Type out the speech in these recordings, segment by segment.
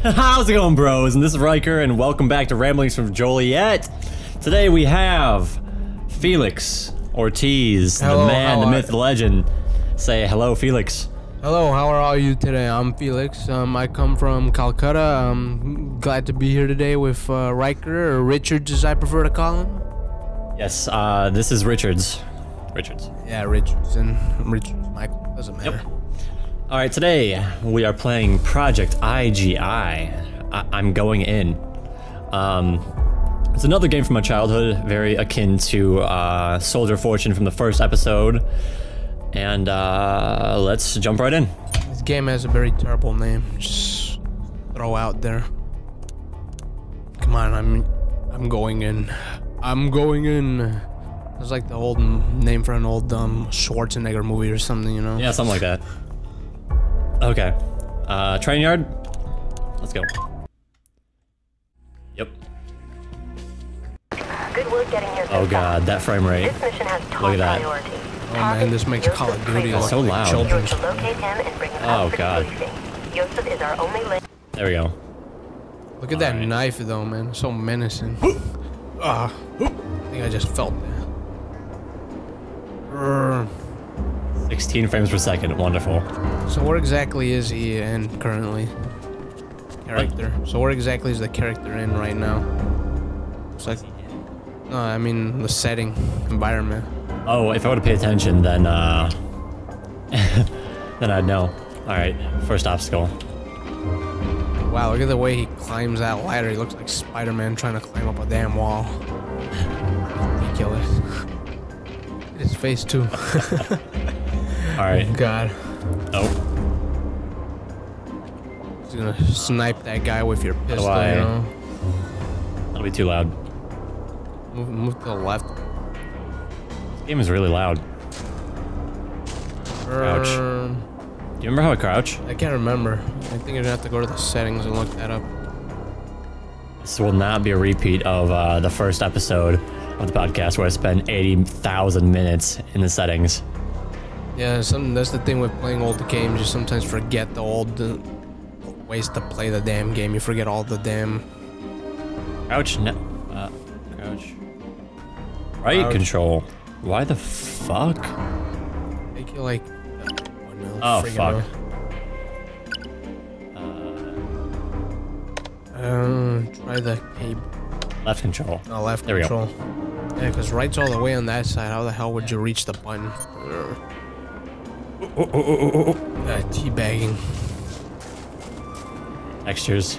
How's it going, bros? And this is Riker, and welcome back to Ramblings from Joliet. Today we have Felix Ortiz, Hello, the man, the myth, the legend. Say hello, Felix. Hello, how are all you today? I'm Felix. I come from Calcutta. I'm glad to be here today with Riker, or Richards as I prefer to call him. Yes, this is Richards. Richards. Yeah, Richards and Richards. Michael, doesn't matter. Yep. All right, today we are playing Project IGI. I'm going in. It's another game from my childhood, very akin to Soldier of Fortune from the first episode. And let's jump right in. This game has a very terrible name. Just throw out there. Come on, I'm going in. I'm going in. It's like the old name for an old Schwarzenegger movie or something, you know? Yeah, something like that. Okay. Train yard? Let's go. Yep. Good work getting here. Oh god, that frame rate. This mission has top Look at that. priority. Oh man, this makes Call of Duty look so like loud. You're children's. to locate him and bring him Oh, up for God. debriefing. Yusuf is our only link. There we go. Look at that Alright. knife though, man. So menacing. I think I just felt that. 16 frames per second, wonderful. So where exactly is he in currently? Character. So where exactly is the character in right now? It's like, no, I mean the setting, environment. Oh, if I were to pay attention, then then I'd know. Alright, first obstacle. Wow, look at the way he climbs that ladder. He looks like Spider-Man trying to climb up a damn wall. Ridiculous. Look at his face too. Alright. God. Oh. He's gonna snipe that guy with your pistol, you I- know? That'll be too loud. Move to the left. This game is really loud. Crouch. Do you remember how I crouch? I can't remember. I think you're gonna have to go to the settings and look that up. This will not be a repeat of the first episode of the podcast where I spent 80,000 minutes in the settings. Yeah, that's the thing with playing old games. You sometimes forget the old ways to play the damn game. You forget all the damn... Crouch? No. Crouch. Right Crouch. control. Why the fuck? Make you like... no, Oh, friggin' fuck. Try the cable. Left control. No, left There we go. control. Yeah, because right's all the way on that side. How the hell would you reach the button? Teabagging. Textures.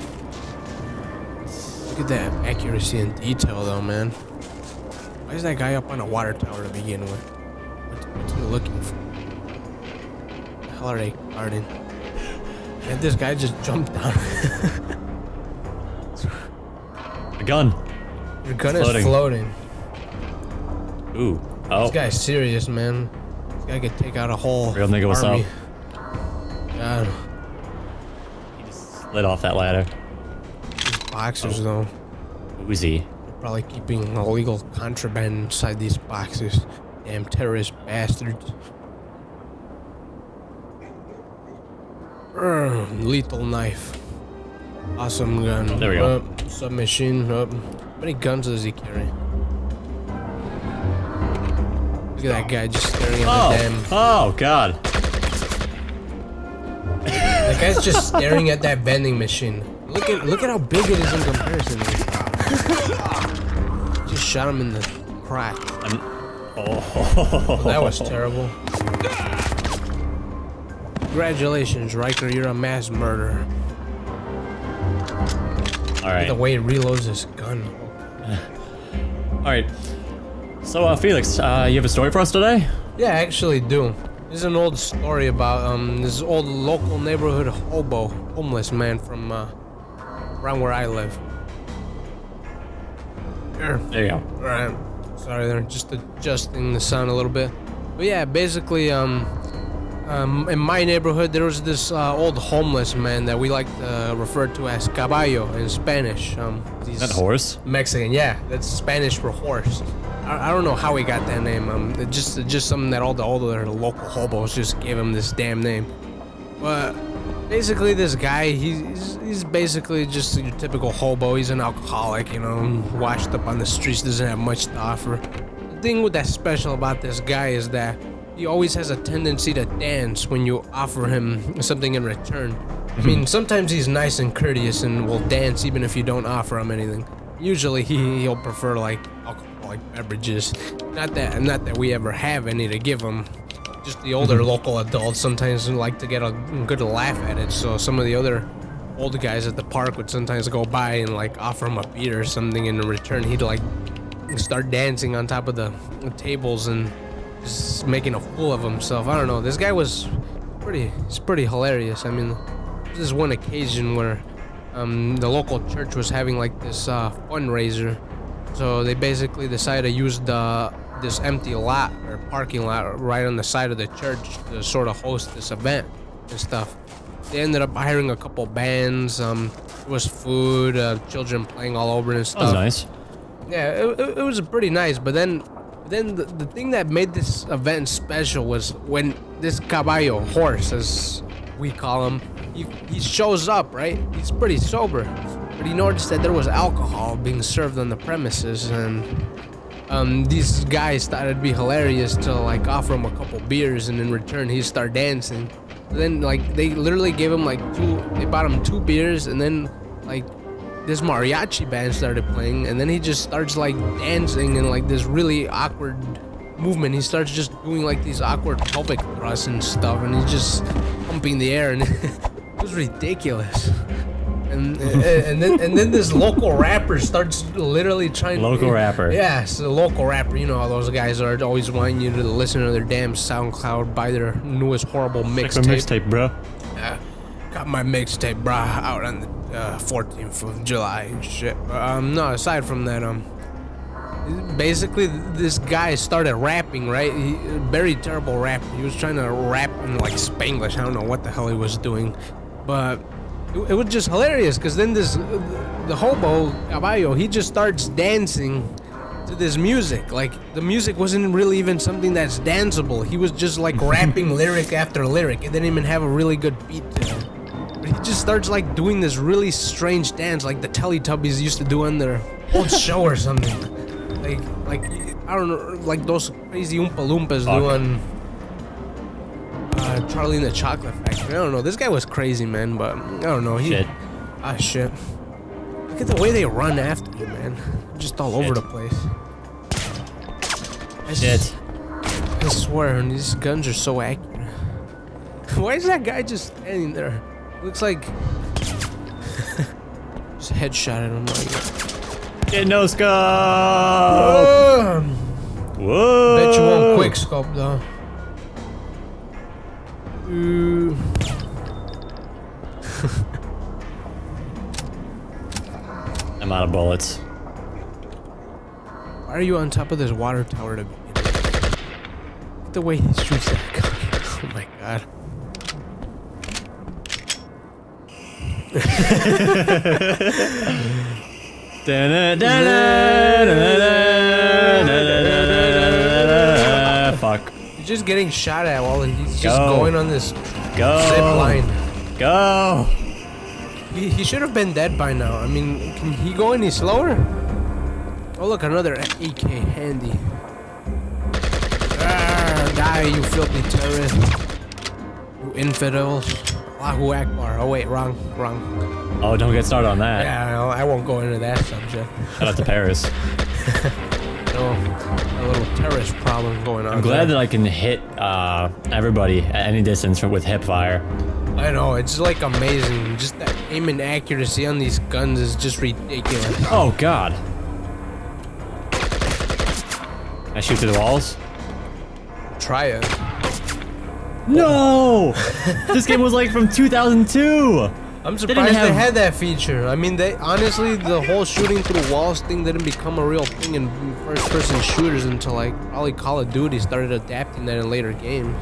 Look at that accuracy and detail, though, man. Why is that guy up on a water tower to begin with? What's he looking for? What the hell are they guarding? Can't this guy just jump down? A gun. Your gun Floating. is floating. Ooh. Oh. This guy's serious, man. This guy could take out a whole Real nigga, what's army. up? God, He just slid off that ladder. these boxers, though. Uzi. They're probably keeping illegal contraband inside these boxes. Damn terrorist bastards. Lethal knife. Awesome gun. There we go. Submachine. How many guns does he carry? Look at that guy just staring at the damn... Oh, God. That guy's just staring at that vending machine. Look at how big it is in comparison. Just shot him in the crack. Oh. That was terrible. Congratulations, Riker. You're a mass murderer. Alright. The way he reloads his gun. Alright. So, Felix, you have a story for us today? Yeah, I actually do. This is an old story about this old local neighborhood homeless man from around where I live. Here. There you go. Alright. Sorry, they're just adjusting the sound a little bit. But yeah, basically, in my neighborhood, there was this old homeless man that we like to refer to as Caballo in Spanish. Is that horse? Mexican, yeah, that's Spanish for horse. I don't know how he got that name. It's just something that all the older local hobos just gave him this damn name. But basically this guy, he's basically just your typical hobo. He's an alcoholic, you know, washed up on the streets, doesn't have much to offer. The thing that's special about this guy is that he always has a tendency to dance when you offer him something in return. I mean, sometimes he's nice and courteous and will dance even if you don't offer him anything. Usually he'll prefer like alcoholic beverages. Not that we ever have any to give him. Just the older local adults sometimes like to get a good laugh at it. So some of the other old guys at the park would sometimes go by and like offer him a beer or something, and in return he'd like start dancing on top of the tables and just making a fool of himself. I don't know. This guy was pretty hilarious. I mean, this is one occasion where the local church was having like this fundraiser, so they basically decided to use this empty lot or parking lot right on the side of the church to sort of host this event and stuff. They ended up hiring a couple bands. There was food, children playing all over and stuff. That was nice. Yeah, it was pretty nice. But then the thing that made this event special was when this Caballo, horse as we call him, he shows up, right? He's pretty sober, but he noticed that there was alcohol being served on the premises, and these guys thought it'd be hilarious to like offer him a couple beers, and in return he'd start dancing. Then like they literally gave him like they bought him 2 beers, and then like this mariachi band started playing, and then he just starts like dancing in like this really awkward movement. He starts just doing like these awkward pelvic thrusts and stuff, and he's just pumping the air, and it was ridiculous. And then this local rapper starts literally trying. Local rapper. Yes, the local rapper. You know how those guys are always wanting you to listen to their damn SoundCloud, buy their newest horrible mixtape. Mixtape, bro. Yeah, got my mixtape, bro, out on the 14th of July and shit. No, aside from that, basically this guy started rapping, right? Very terrible rap. He was trying to rap in like Spanglish. I don't know what the hell he was doing, but it was just hilarious, because then the hobo Caballo, he just starts dancing to this music. Like the music wasn't really even something that's danceable. He was just like rapping lyric after lyric. It didn't even have a really good beat to it. But he just starts like doing this really strange dance, like the Teletubbies used to do on their old show or something. Like I don't know, like those crazy Oompa Loompas do on Charlie and the Chocolate Factory. I don't know. This guy was crazy, man, but I don't know. Shit. Shit. Look at the way they run after you, man. Just all over the place. I swear, and these guns are so accurate. Why is that guy just standing there? Looks like just headshot at him like. Get no scope. Whoa. Bet you won't quick scope though. I'm out of bullets. Why are you on top of this water tower to begin with? Look at the way he shoots that gun. Oh my god. Fuck. He's just getting shot at while he's just going on this zip line. Go! He should have been dead by now. I mean, can he go any slower? Oh look, another AK handy. Die, you filthy terrorist. You infidels. Allahu Akbar. Oh wait, wrong. Oh, don't get started on that. Yeah, I won't go into that subject. Shout out to Paris. No, a little terrorist problem going on. I'm glad that I can hit everybody at any distance with hip fire. I know, it's like amazing. Just that aim and accuracy on these guns is just ridiculous. Oh god. Can I shoot through the walls? Try it. No! This game was like from 2002! I'm surprised they had that feature. I mean, honestly, the whole shooting through walls thing didn't become a real thing in first-person shooters until like probably Call of Duty started adapting that in later games.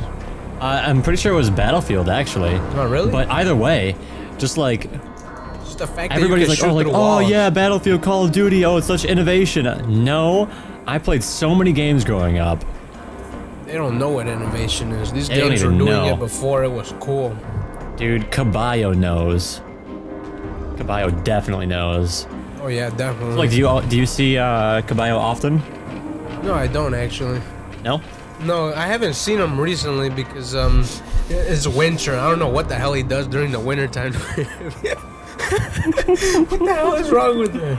I'm pretty sure it was Battlefield, actually. Oh, really? But either way, just the fact everybody's like, oh yeah, Battlefield, Call of Duty, oh, it's such innovation. No, I played so many games growing up. They don't know what innovation is. These games were doing it before it was cool. Dude, Caballo knows. Caballo definitely knows. Oh yeah, definitely. Like, do you see Caballo often? No, I don't actually. No? No, I haven't seen him recently because it's winter. I don't know what the hell he does during the winter time. What the hell is wrong with me?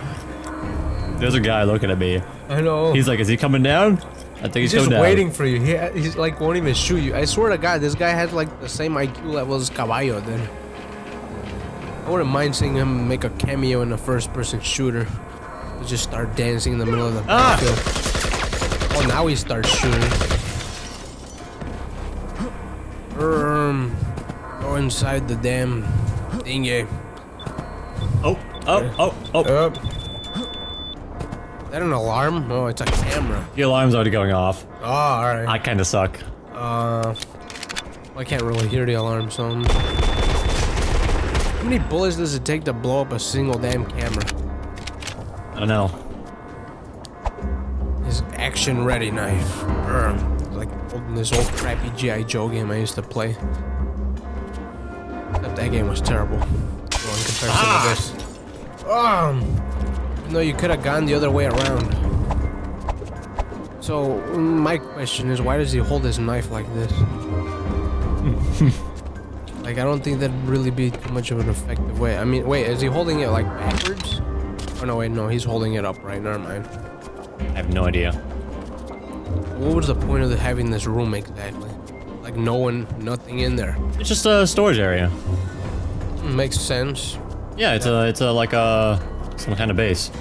There's a guy looking at me. I know. He's like, is he coming down? I think he's just coming down. waiting for you. He's like won't even shoot you. I swear to God, this guy has like the same IQ level as Caballo. Then I wouldn't mind seeing him make a cameo in a first-person shooter. He'll just start dancing in the middle of the battlefield. Oh, now he starts shooting. Go inside the damn thingy. Oh. Is that an alarm? Oh, it's a camera. The alarm's already going off. Oh, alright. I kinda suck. I can't really hear the alarm, so... How many bullets does it take to blow up a single damn camera? I don't know. His action-ready knife. Like holding this old crappy G.I. Joe game I used to play. Except that game was terrible. Well, in comparison to this. No, you could have gone the other way around. So, my question is, why does he hold his knife like this? Like, I don't think that'd really be too much of an effective way. I mean, wait, is he holding it like backwards? Oh no, wait, no, he's holding it upright. Never mind. I have no idea. What was the point of having this room exactly? Like, nothing in there. It's just a storage area. Makes sense. Yeah, it's like some kind of base.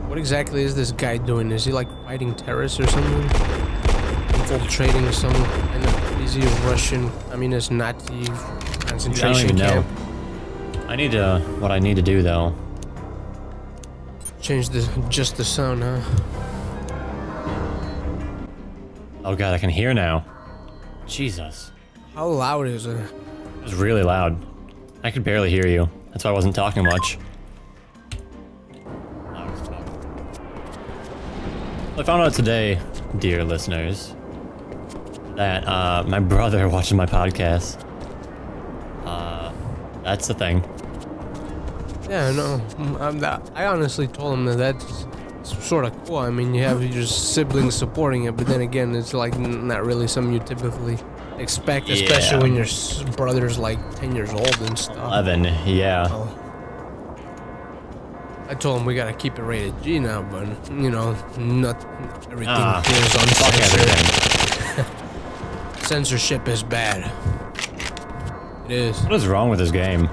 What exactly is this guy doing? Is he like fighting terrorists or something? Infiltrating some kind of crazy Russian, communist Nazi concentration camp? I need to. What I need to do though. Change just the sound, huh? Oh god, I can hear now. Jesus. How loud is it? It was really loud. I could barely hear you. That's why I wasn't talking much. I found out today, dear listeners, that my brother watches my podcast. That's the thing. Yeah, no. I honestly told him that that's sort of cool. I mean, you have your siblings supporting it, but then again, it's like not really something you typically expect, especially when your brother's like 10 years old and stuff. 11, yeah. Oh. I told him we gotta keep it rated G now, but you know, not everything is uncensored. Censorship is bad. It is. What is wrong with this game?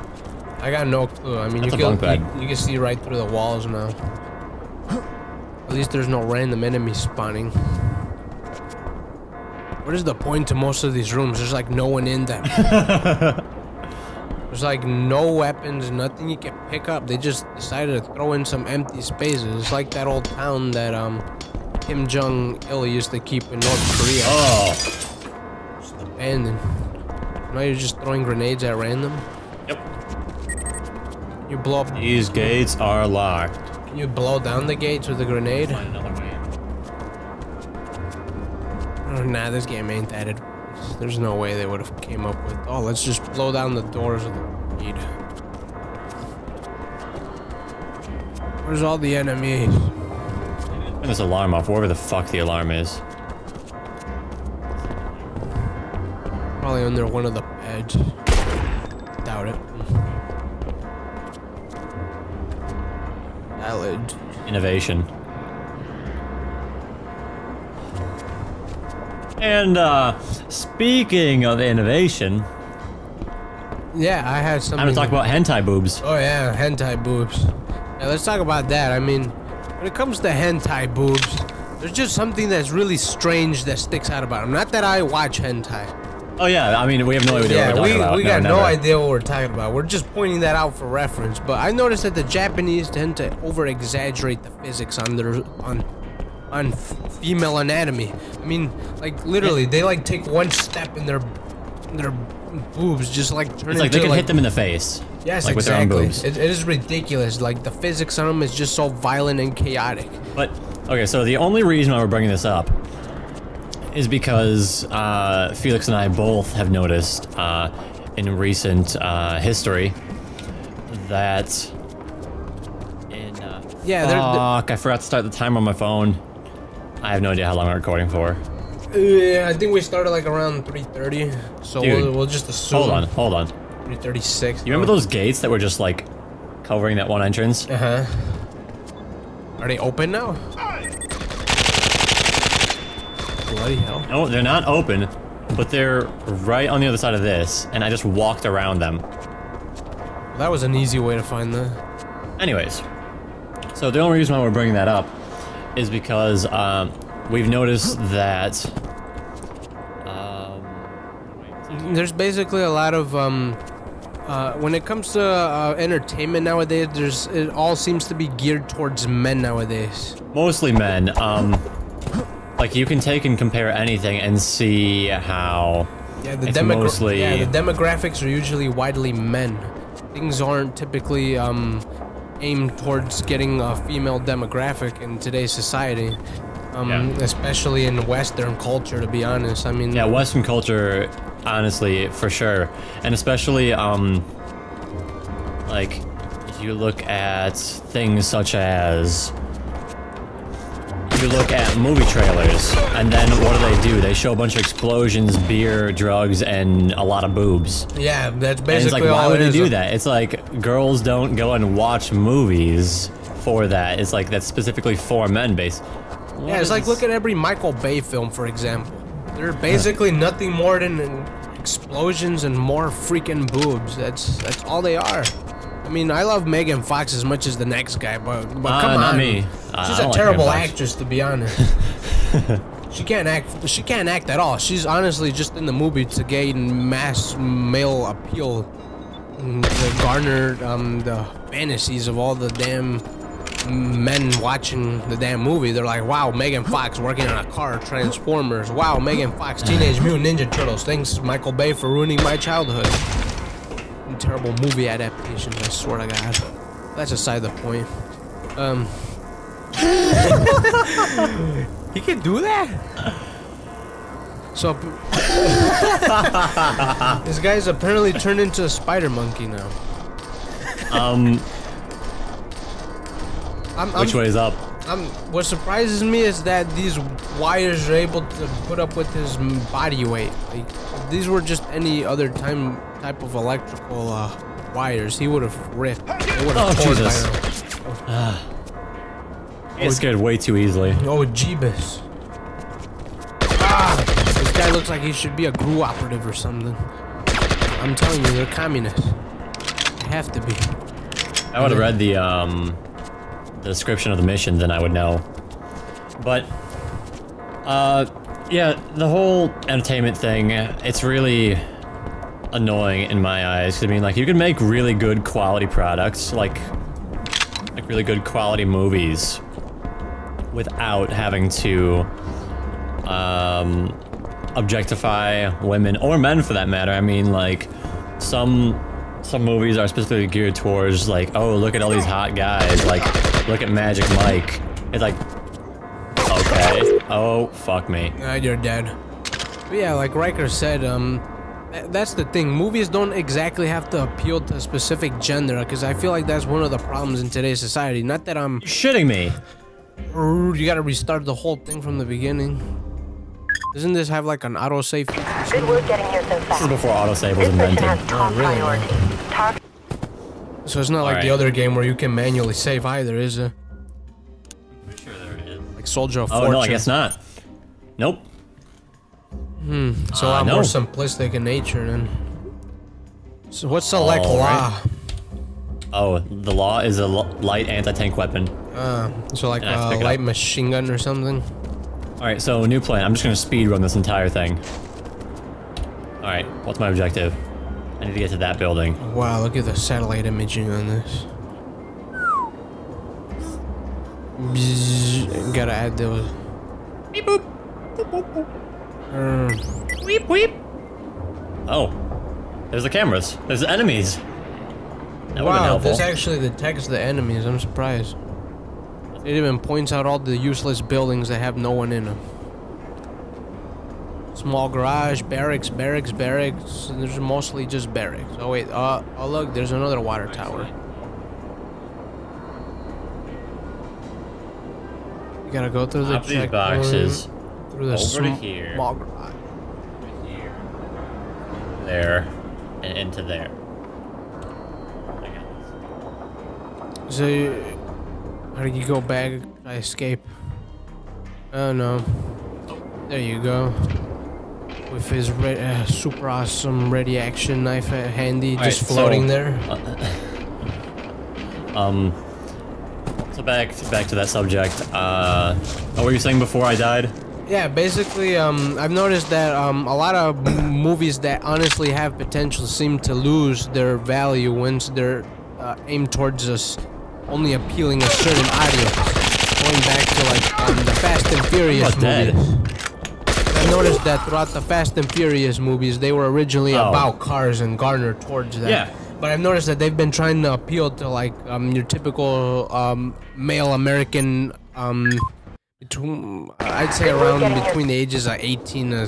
I got no clue. I mean, you can see right through the walls now. At least there's no random enemies spawning. What is the point to most of these rooms? There's like no one in them. There's like no weapons, nothing you can pick up. They just decided to throw in some empty spaces. It's like that old town that Kim Jong-il used to keep in North Korea. Oh. Just abandoned. Now you're just throwing grenades at random? Yep. You blow up. These gates are locked. Can you blow down the gates with a grenade? Find another way. Oh, nah, this game ain't that advanced. There's no way they would have came up with, oh, let's just blow down the doors with a grenade. Where's all the enemies? Turn this alarm off, wherever the fuck the alarm is. Probably under one of the beds. Doubt it. Valid. Innovation. And speaking of innovation, yeah, I had something. I'm gonna talk about hentai boobs. Oh yeah, hentai boobs. Yeah, let's talk about that. I mean, when it comes to hentai boobs, there's just something that's really strange that sticks out about them. Not that I watch hentai. Oh yeah, I mean, we have no idea what we're talking about. We got no idea what we're talking about. We're just pointing that out for reference. But I noticed that the Japanese tend to over-exaggerate the physics on female anatomy. I mean, like literally, they like take one step in their boobs, just like turn it's like they can hit them in the face. Yes, like exactly. With their own boobs. It is ridiculous. Like the physics on them is just so violent and chaotic. But okay, so the only reason why we're bringing this up is because Felix and I both have noticed in recent history that in fuck, I forgot to start the timer on my phone. I have no idea how long I'm recording for. Yeah, I think we started like around 3:30, so we'll just assume. Hold on. 3:36. You remember those gates that were just like covering that one entrance? Uh-huh. Are they open now? Bloody hell. No, they're not open, but they're right on the other side of this, and I just walked around them. That was an easy way to find that. Anyways, so the only reason why we're bringing that up is because we've noticed that there's basically a lot of when it comes to entertainment nowadays, it all seems to be geared towards men nowadays. Mostly men. Like you can take and compare anything and see how the it's mostly... the demographics are usually widely men. Things aren't typically aimed towards getting a female demographic in today's society. Especially in Western culture, to be honest. I mean... Yeah, Western culture, honestly, for sure. And especially, like, you look at things such as... You look at movie trailers, and then what do? They show a bunch of explosions, beer, drugs, and a lot of boobs. Yeah, that's basically and it's like, all why would it they is. do that? It's like, girls don't go and watch movies for that. It's like, that's specifically for men, Yeah, it's like, look at every Michael Bay film, for example. They're basically nothing more than explosions and more freaking boobs. That's all they are. I mean, I love Megan Fox as much as the next guy, but come on. Not me. She's a terrible actress, to be honest. She can't act. She can't act at all. She's honestly just in the movie to gain mass male appeal, to garner the fantasies of all the damn men watching the damn movie. They're like, wow, Megan Fox working on a car, Transformers. Wow, Megan Fox, Teenage Mutant Ninja Turtles. Thanks, Michael Bay, for ruining my childhood. Terrible movie adaptations, I swear to God. That's aside the point. He can do that? So, this guy's apparently turned into a spider monkey now. Which way is up? What surprises me is that these wires are able to put up with his body weight. Like, if these were just any other type of electrical wires, he would have ripped. It would have torn Jesus. I get scared way too easily. Oh, Jeebus. This guy looks like he should be a GRU operative or something. I'm telling you, they're communists. They have to be. I would have read the description of the mission, then I would know. But, yeah, the whole entertainment thing, it's really annoying in my eyes. I mean, like, you can make really good quality products, like really good quality movies, without having to, objectify women, or men for that matter. I mean, like, some movies are specifically geared towards, like, oh, look at all these hot guys, like, look at Magic Mike. It's like, okay, oh, fuck me. You're dead. But yeah, like Riker said, that's the thing. Movies don't exactly have to appeal to a specific gender, because I feel like that's one of the problems in today's society. Not that I'm... You're shitting me. You gotta restart the whole thing from the beginning. Doesn't this have like an autosave? Good work getting here so fast. This is before autosave was This mission invented. has top really? priority. Target. So it's not like the other game where you can manually save either, is it? Pretty sure there is. Like Soldier of Oh, Fortune. no, I guess not. Nope. So a lot more simplistic in nature then. So what's select law? Oh, the law is a light anti-tank weapon. So like a light machine gun or something? Alright, so new plan. I'm just gonna speed run this entire thing. Alright, what's my objective? I need to get to that building. Wow, look at the satellite imaging on this. Bzzz, gotta add those. Beep boop. Weep weep. Oh, there's the cameras. There's the enemies. That would've been helpful. This actually detects the enemies. I'm surprised. It even points out all the useless buildings that have no one in them. Small garage, barracks, and there's mostly just barracks. Oh wait, oh look, there's another water tower. You gotta go through the these boxes through the over to here. Small garage. Here. There. And into there. So, how do you go back? I escape. Oh no. There you go. With his super awesome ready action knife handy, just floating there. So back to that subject. What were you saying before I died? Yeah, basically, I've noticed that a lot of movies that honestly have potential seem to lose their value once they're aimed towards us only appealing a certain audience. Going back to like the Fast and Furious movies. I've noticed that throughout the Fast and Furious movies, they were originally about cars and garnered towards that. Yeah. But I've noticed that they've been trying to appeal to like your typical male American I'd say around between the ages of 18 and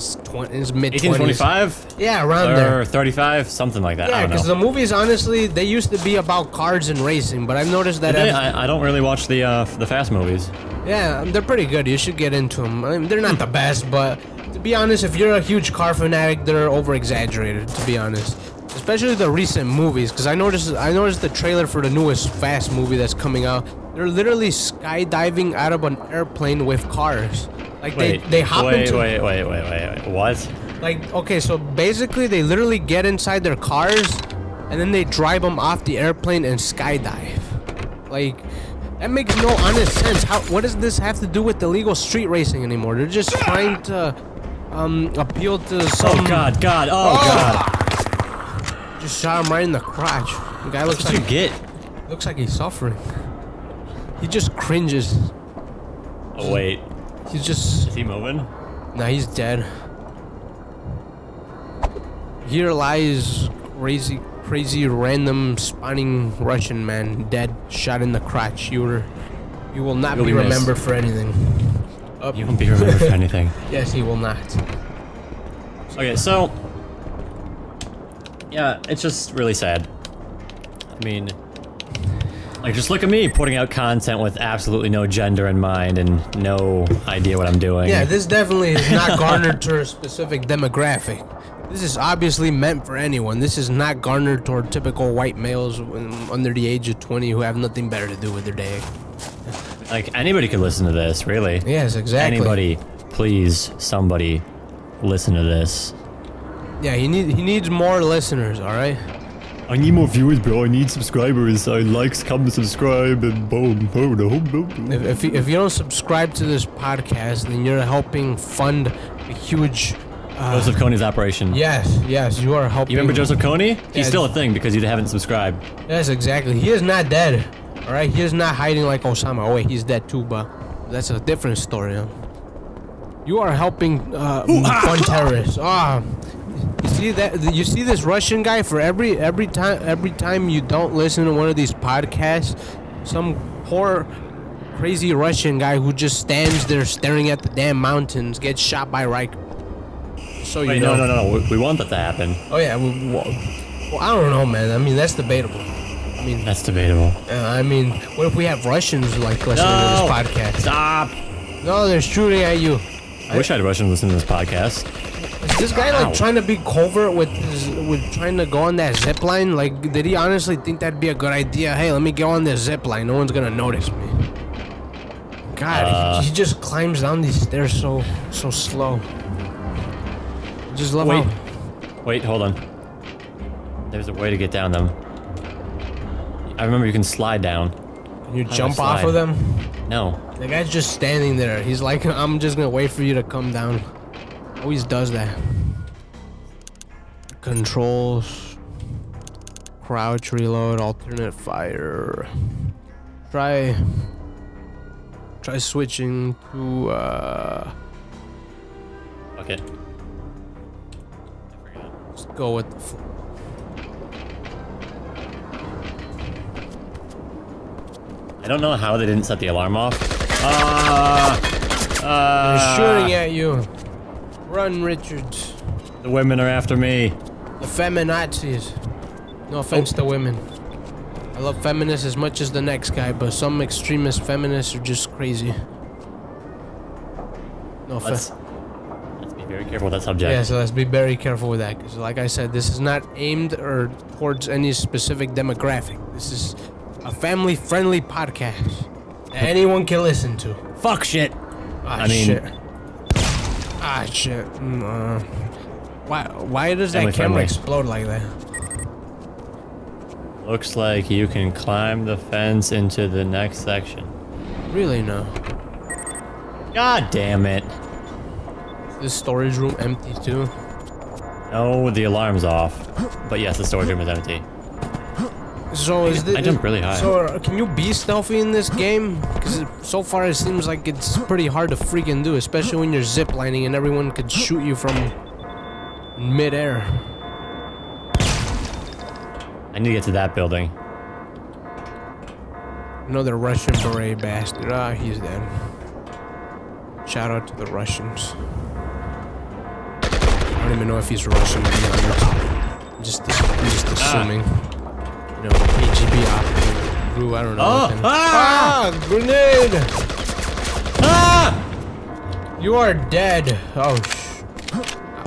mid 20s. 25? Yeah, around or there. 35, something like that. Yeah, I don't know. because the movies, honestly, they used to be about cars and racing, but I've noticed that. I don't really watch the Fast movies. Yeah, they're pretty good. You should get into them. I mean, they're not the best, but to be honest, if you're a huge car fanatic, they're over exaggerated. To be honest, especially the recent movies, because I noticed the trailer for the newest Fast movie that's coming out. They're literally skydiving out of an airplane with cars. Like they hop into. Wait. What? Like, okay, so basically they literally get inside their cars and then they drive them off the airplane and skydive. Like, that makes no honest sense. What does this have to do with illegal street racing anymore? They're just trying to appeal to some. Oh God! God! Just shot him right in the crotch. The guy looks like looks like he's suffering. He just cringes. Oh wait. He's just. Is he moving? Nah, he's dead. Here lies crazy random spawning Russian man dead, shot in the crotch. You will not be remembered for anything. You won't be remembered for anything. Yes, he will not. Okay, so yeah, it's just really sad. I mean, like, just look at me putting out content with absolutely no gender in mind and no idea what I'm doing. Yeah, this definitely is not garnered to a specific demographic. This is obviously meant for anyone. This is not garnered toward typical white males under the age of 20 who have nothing better to do with their day. Like, anybody could listen to this, really. Yes, exactly. Anybody, please, somebody, listen to this. Yeah, he needs more listeners, alright? I need more viewers, bro. I need subscribers. I likes, come subscribe, and boom. If you don't subscribe to this podcast, then you're helping fund a huge... Joseph Kony's operation. Yes, you are helping... You remember Joseph Kony? He's still a thing because you haven't subscribed. Yes, exactly. He is not dead. Alright, he is not hiding like Osama. Oh wait, he's dead too, but that's a different story. Huh? You are helping fund terrorists. You see that? You see this Russian guy? For every time you don't listen to one of these podcasts, some poor crazy Russian guy who just stands there staring at the damn mountains gets shot by Riker. So Wait, you know. No. We want that to happen. Oh yeah. Well, I don't know, man. I mean, that's debatable. I mean, that's debatable. I mean, what if we have Russians like listening to this podcast? Stop! No, they're shooting at you. I wish I had Russians listening to this podcast. Is this guy like trying to be covert with trying to go on that zip line? Like, did he honestly think that'd be a good idea? Hey, let me go on this zip line. No one's gonna notice me. God, he just climbs down these stairs so slow. Just love how... Wait, hold on. There's a way to get down them. I remember you can slide down. Can you jump off of them? No. The guy's just standing there. He's like, I'm just gonna wait for you to come down. Always does that. Controls. Crouch, reload, alternate fire. Try switching to Okay. Let's go with the I don't know how they didn't set the alarm off. They're shooting at you. Run, Richards. The women are after me. The feminazis. No offense to women. I love feminists as much as the next guy, but some extremist feminists are just crazy. No offense. Let's be very careful with that subject. Yeah, so let's be very careful with that, because like I said, this is not aimed or towards any specific demographic. This is a family-friendly podcast that anyone can listen to. Fuck shit. Ah, shit. Ah, shit. Why does that camera explode like that? Looks like you can climb the fence into the next section. Really, no. God damn it. Is this storage room empty too? No, the alarm's off. But yes, the storage room is empty. So is this? I jumped really high. So can you be stealthy in this game? Because so far it seems like it's pretty hard to freaking do, especially when you're ziplining and everyone could shoot you from mid-air. I need to get to that building. Another Russian beret bastard. Ah, he's dead. Shout out to the Russians. I don't even know if he's Russian, to be honest. I'm just assuming. You know, KGB operator. I don't know. Grenade! You are dead. Oh,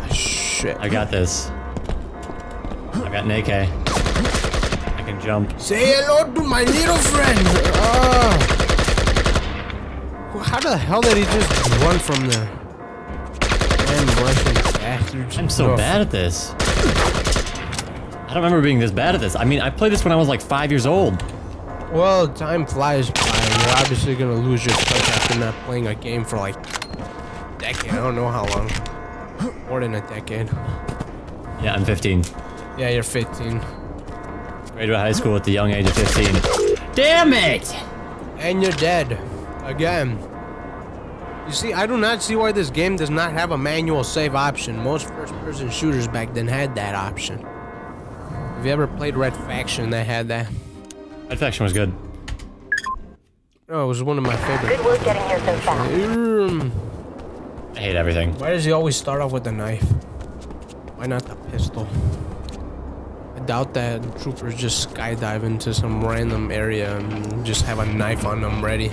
shit. I got this. I got an AK. I can jump. Say hello to my little friend! How the hell did he just run from there? Damn Russian bastards. I'm so bad at this. I don't remember being this bad at this. I mean, I played this when I was like 5 years old. Well, time flies by. You're obviously gonna lose your touch after not playing a game for like a decade. I don't know how long. More than a decade. Yeah, I'm 15. Yeah, you're 15. Graduated high school at the young age of 15. Damn it! And you're dead. Again. You see, I do not see why this game does not have a manual save option. Most first-person shooters back then had that option. Have you ever played Red Faction that had that? Red Faction was good. Oh, it was one of my favorites. Good work getting here so fast. I hate everything. Why does he always start off with a knife? Why not the pistol? I doubt that troopers just skydive into some random area and just have a knife on them ready.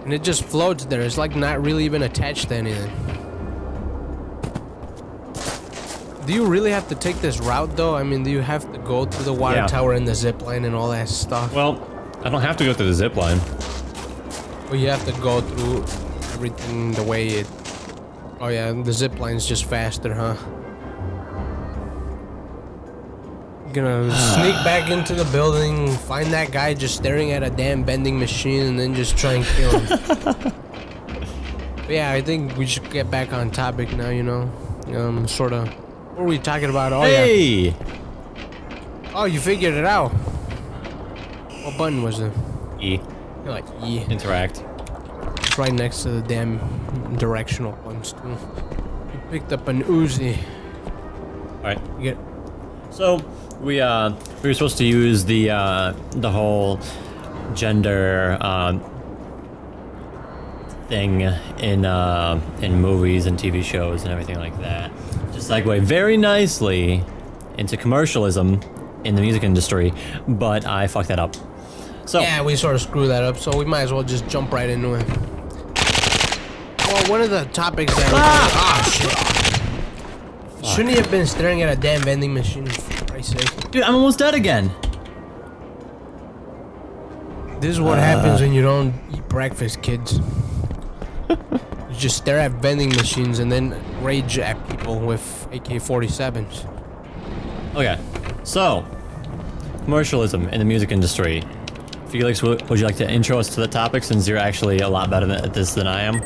And it just floats there. It's like not really even attached to anything. Do you really have to take this route though? I mean, do you have to go through the water tower and the zip line and all that stuff? Well, I don't have to go through the zip line. Well, you have to go through everything the way it... Oh yeah, the zip line's just faster, huh? Gonna sneak back into the building, find that guy just staring at a damn vending machine, and then just try and kill him. But yeah, I think we should get back on topic now, you know? Sorta... What were we talking about? Oh hey! Yeah. Oh, you figured it out. What button was it? E. You're like E. Interact. It's right next to the damn directional buttons too. You picked up an Uzi. Alright. You get... So we were supposed to use the whole gender thing in movies and TV shows and everything like that. Just segue very nicely into commercialism in the music industry, but I fucked that up. So yeah, we sort of screwed that up, so we might as well just jump right into it. Well, one of the topics that shit. Fuck. Shouldn't he have been staring at a damn vending machine, for Christ's sake? Dude, I'm almost dead again. This is what happens when you don't eat breakfast, kids. You just stare at vending machines and then rage at people with AK-47s. Okay, so commercialism in the music industry. Felix, would you like to intro us to the topic since you're actually a lot better at this than I am?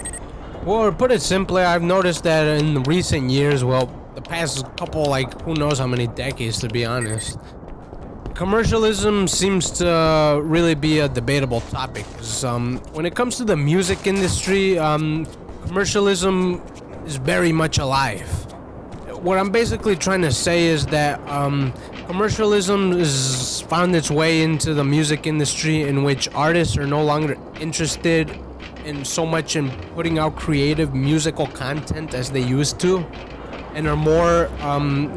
Well, to put it simply, I've noticed that in recent years, well, the past couple, like, who knows how many decades, to be honest, commercialism seems to really be a debatable topic. When it comes to the music industry, commercialism is very much alive. What I'm basically trying to say is that commercialism has found its way into the music industry, in which artists are no longer interested so much in putting out creative musical content as they used to, and are more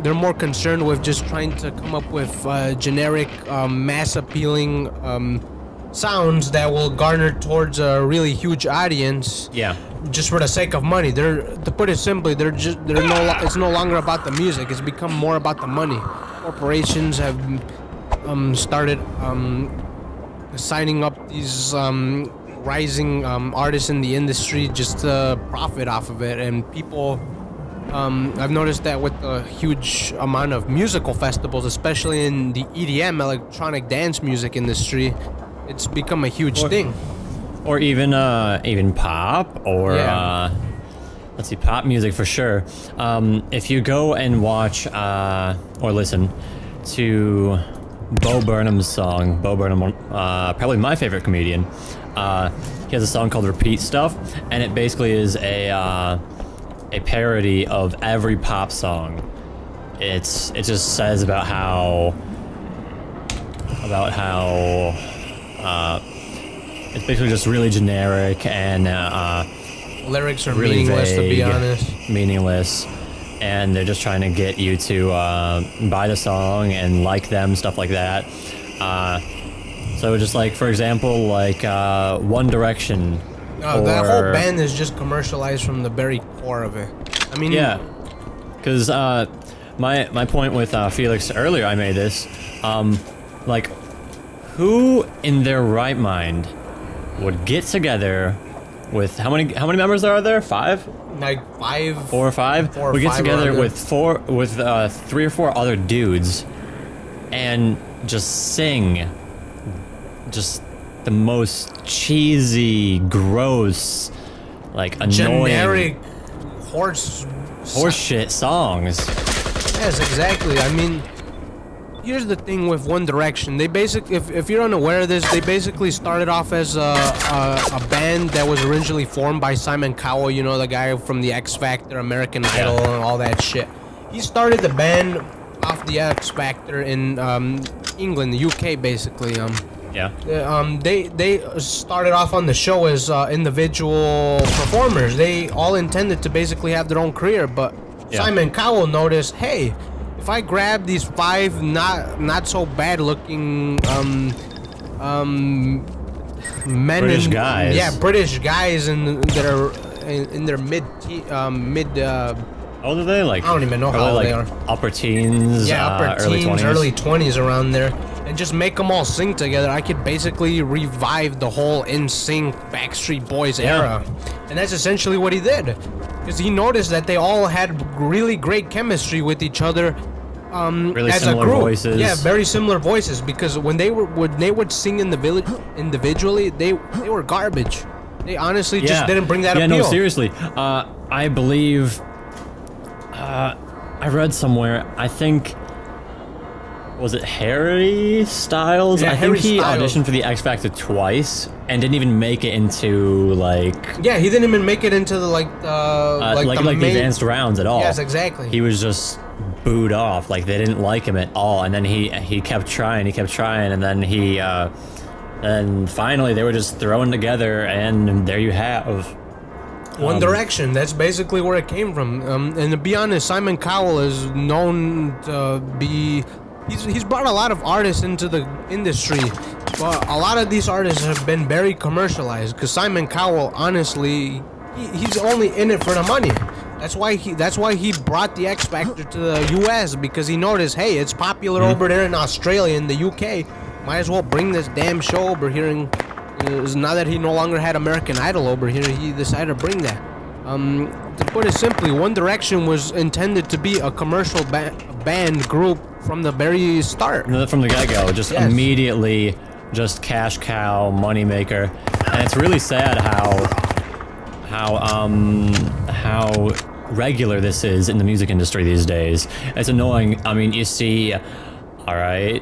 they're more concerned with just trying to come up with generic mass appealing sounds that will garner towards a really huge audience. Yeah. Just for the sake of money. To put it simply, it's no longer about the music. It's become more about the money. Corporations have started signing up these rising artists in the industry just to profit off of it, and people. I've noticed that with the huge amount of musical festivals, especially in the EDM, electronic dance music industry, it's become a huge thing. Or even pop, or let's see, pop music for sure. If you go and watch or listen to Bo Burnham's song, Bo Burnham, probably my favorite comedian. He has a song called "Repeat Stuff," and it basically is a parody of every pop song. It just says about how it's basically just really generic, and lyrics are really meaningless, vague, to be honest. Meaningless, and they're just trying to get you to buy the song and like them, stuff like that. So just like, for example, like One Direction. That whole band is just commercialized from the very core of it. I mean, yeah, because my point with Felix earlier, I made this, like, who in their right mind would get together with how many members are there? 5? Like 5, 4 or 5. We get together with 3 or 4 other dudes and just sing just the most cheesy, gross, like annoying, generic horse shit songs. Yes, exactly. I mean, here's the thing with One Direction. They basically, if you're unaware of this, they basically started off as a band that was originally formed by Simon Cowell, you know, the guy from the X Factor, American Idol, and all that shit. He started the band off the X Factor in England, the UK, basically. Yeah. They started off on the show as individual performers. They all intended to basically have their own career, but Simon Cowell noticed, hey, if I grab these 5 not so bad looking men, British guys. Yeah, British guys that are in their mid. How old are they? Like, I don't even know how old they are. Upper teens. Yeah, upper early teens, 20s. early 20s, around there. And just make them all sing together. I could basically revive the whole NSYNC Backstreet Boys era. And that's essentially what he did. Because he noticed that they all had really great chemistry with each other. Really as similar a group. voices. Yeah, very similar voices. Because when they would sing in the village individually, they were garbage. They honestly just didn't bring that appeal. Yeah, no, seriously. I believe I read somewhere, I think, was it Harry Styles? Yeah, I Harry think he Styles auditioned for the X Factor twice and didn't even make it into like. Yeah, he didn't even make it into the the advanced rounds at all. Yes, exactly. He was just booed off. Like, they didn't like him at all, and then he kept trying, and then and finally they were just thrown together, and there you have. One Direction, that's basically where it came from. And to be honest, Simon Cowell is known to be... He's brought a lot of artists into the industry, but a lot of these artists have been very commercialized, because Simon Cowell, honestly, he's only in it for the money. That's why he brought the X Factor to the US, because he noticed, hey, it's popular over there in Australia and the UK. Might as well bring this damn show over here, and now that he no longer had American Idol over here, he decided to bring that. To put it simply, One Direction was intended to be a commercial band group from the very start. From the get-go, just immediately, just cash cow, money maker, and it's really sad how regular this is in the music industry these days. It's annoying. I mean, you see, all right,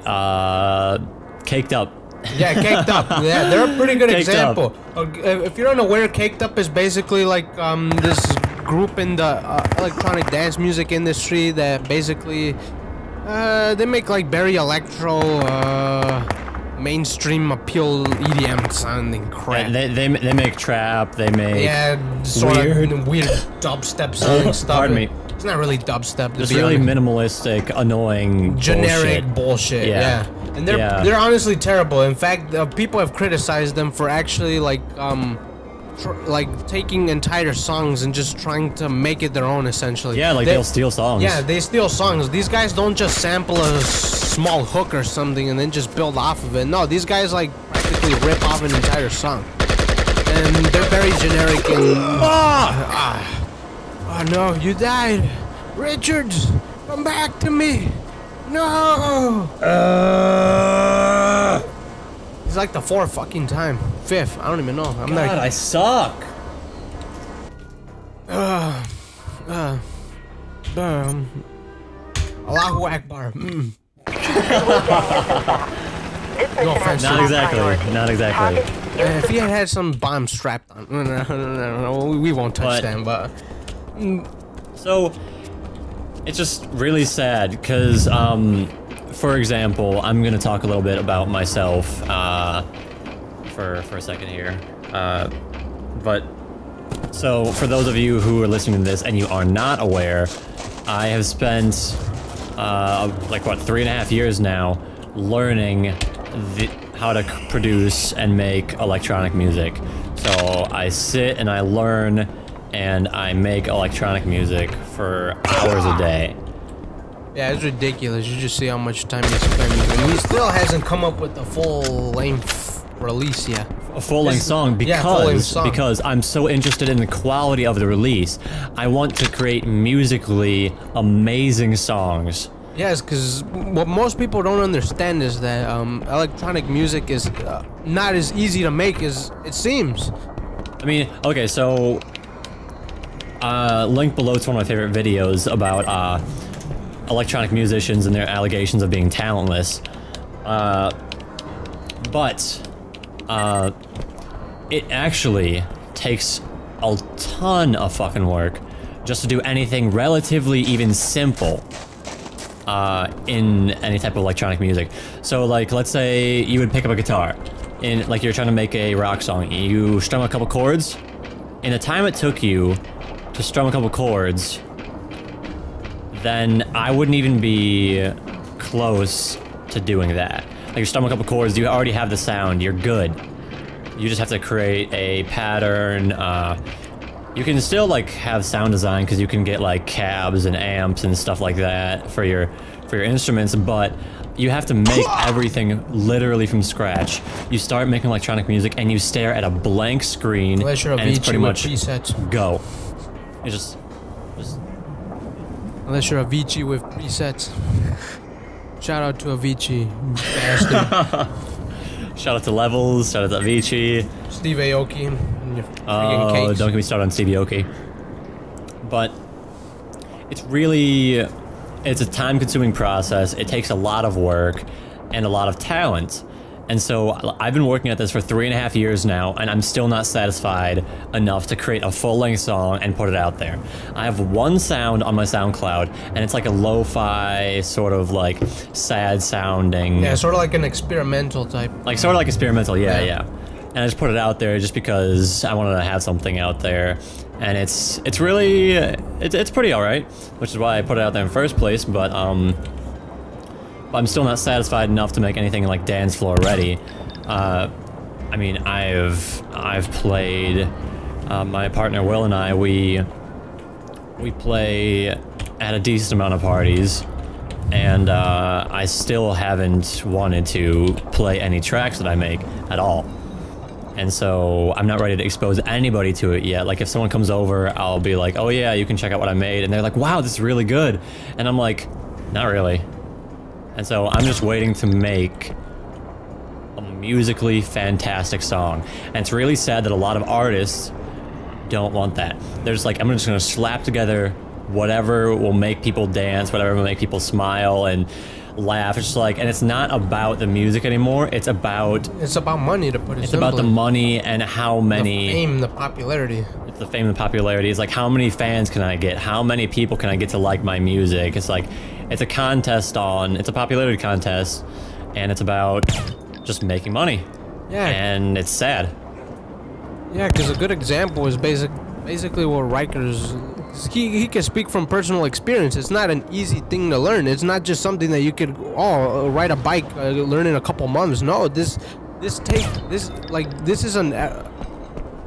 Caked Up. Yeah, Caked Up. Yeah, they're a pretty good example. If you're unaware, Caked Up is basically like this group in the electronic dance music industry that basically they make like very electro mainstream appeal EDM sounding crap. Yeah, they make trap. They make sort of weird dubstep sounding stuff. Pardon me. It's not really dubstep. It's really minimalistic, annoying, generic bullshit. Yeah. And they're honestly terrible. In fact, people have criticized them for actually like taking entire songs and just trying to make it their own, essentially. Yeah, they'll steal songs. Yeah, they steal songs. These guys don't just sample a small hook or something and then just build off of it. No, these guys like practically rip off an entire song. And they're very generic and... Oh no, you died! Richards, come back to me! No! It's like the fourth fucking time. Fifth, I don't even know. I'm not. God, I suck. Allahu Akbar. No offense. Not exactly. Not exactly. If he had some bombs strapped on, we won't touch them. But so it's just really sad because, for example, I'm gonna talk a little bit about myself for a second here. But so for those of you who are listening to this and you are not aware, I have spent like what 3.5 years now learning how to produce and make electronic music. So I sit and I learn and I make electronic music for hours a day. Yeah, it's ridiculous. You just see how much time he spends, and he still hasn't come up with a full-length release yet. A full-length song because I'm so interested in the quality of the release. I want to create musically amazing songs. Yes, because what most people don't understand is that electronic music is not as easy to make as it seems. I mean, okay, so link below to one of my favorite videos about electronic musicians and their allegations of being talentless. But it actually takes a ton of fucking work just to do anything relatively even simple in any type of electronic music. So like, let's say you would pick up a guitar and like you're trying to make a rock song. You strum a couple chords. In the time it took you to strum a couple chords, then I wouldn't even be close to doing that. Like you strum a couple chords, you already have the sound, you're good. You just have to create a pattern. You can still like have sound design because you can get like cabs and amps and stuff like that for your instruments, but you have to make everything literally from scratch. You start making electronic music and you stare at a blank screen and it's pretty much presets. Go. It's just unless you're Avicii with presets. Shout out to Avicii, bastard. Shout out to Levels, shout out to Avicii. Steve Aoki. Oh, don't get me started on Steve Aoki. But it's a time-consuming process. It takes a lot of work and a lot of talent. And so I've been working at this for 3.5 years now, and I'm still not satisfied enough to create a full-length song and put it out there. I have one sound on my SoundCloud, and it's like a lo-fi, sort of like sad-sounding... Yeah, sort of like an experimental type. Like sort of like experimental, yeah. And I just put it out there just because I wanted to have something out there, and it's really it's pretty alright, which is why I put it out there in the first place. But I'm still not satisfied enough to make anything like dance floor ready. I mean, I've played. My partner Will and I we play at a decent amount of parties, and I still haven't wanted to play any tracks that I make at all. And so I'm not ready to expose anybody to it yet. Like if someone comes over, I'll be like, oh yeah, you can check out what I made. And they're like, wow, this is really good. And I'm like, not really. And so I'm just waiting to make a musically fantastic song. And it's really sad that a lot of artists don't want that. They're just like, I'm just gonna slap together whatever will make people dance, whatever will make people smile and laugh. It's just like, and it's not about the music anymore. It's about money, to put it simply. It's about the money and how many... The fame, the popularity. It's the fame and the popularity. It's like, how many fans can I get? How many people can I get to like my music? It's like, it's a contest it's a popularity contest, and it's about just making money. Yeah. And it's sad. Yeah, because a good example is basically what Riker's... He can speak from personal experience. It's not an easy thing to learn. It's not just something that you could, ride a bike, learn in a couple months. No, this is an...